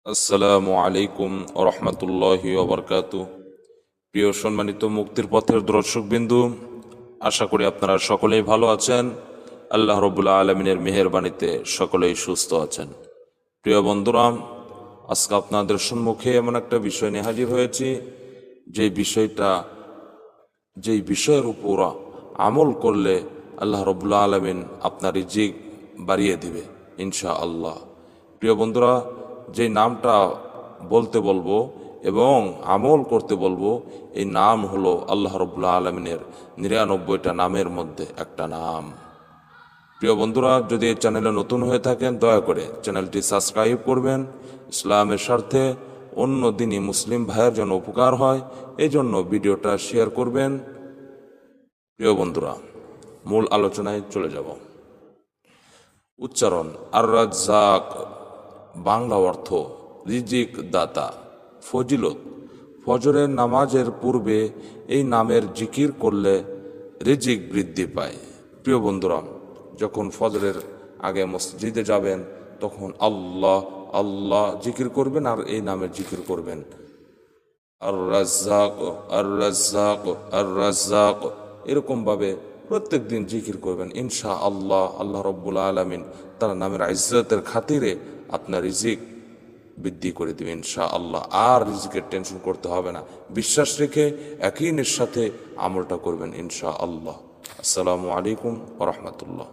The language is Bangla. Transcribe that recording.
আসসালামু আলাইকুম রহমতুল্লাহি ওবরকাতু। প্রিয় সম্মানিত মুক্তির পথের দর্শকবিন্দু, আশা করি আপনারা সকলেই ভালো আছেন। আল্লাহ রব্বুল আলমিনের মেহেরবানিতে সকলেই সুস্থ আছেন। প্রিয় বন্ধুরা, আজকে আপনাদের সম্মুখে এমন একটা বিষয় নিয়ে হাজির হয়েছি, যেই বিষয়ের উপর আমল করলে আল্লাহ রব্বুল আলমিন আপনার রিজিক বাড়িয়ে দিবে ইনশা আল্লাহ। প্রিয় বন্ধুরা, যে নামটা বলতে বলবো এবং আমল করতে বলবো, এই নাম হলো আল্লাহ রব্বুল আলমিনের ৯৯টা নামের মধ্যে একটা নাম। প্রিয় বন্ধুরা, যদি এই চ্যানেলে নতুন হয়ে থাকেন, দয়া করে চ্যানেলটি সাবস্ক্রাইব করবেন। ইসলামের স্বার্থে অন্য দিনই মুসলিম ভাইয়ের জন্য উপকার হয়, এই জন্য ভিডিওটা শেয়ার করবেন। প্রিয় বন্ধুরা, মূল আলোচনায় চলে যাব। উচ্চারণ: আর রাজ্জাক, বাংলা অর্থ রিজিক দাতা। ফজিলত: ফজরের নামাজের পূর্বে এই নামের জিকির করলে রিজিক বৃদ্ধি পায়। প্রিয় বন্ধুরা, যখন ফজরের আগে মসজিদে যাবেন, তখন আল্লাহ আল্লাহ জিকির করবেন আর এই নামের জিকির করবেন, আর রাজ্জাক আর রাজ্জাক আর রাজ্জাক। এরকমভাবে প্রত্যেক দিন জিকির করবেন। ইনশা আল্লাহ, আল্লাহ রব্বুল আলমিন তার নামের ইজ্জতের খাতিরে আপনার রিজিক বৃদ্ধি করে দেবেন ইনশা আল্লাহ। আর রিজিকের টেনশন করতে হবে না। বিশ্বাস রেখে ইয়াকিনের সাথে আমলটা করবেন ইনশা আল্লাহ। আসসালামু আলাইকুম ওয়া রাহমাতুল্লাহ।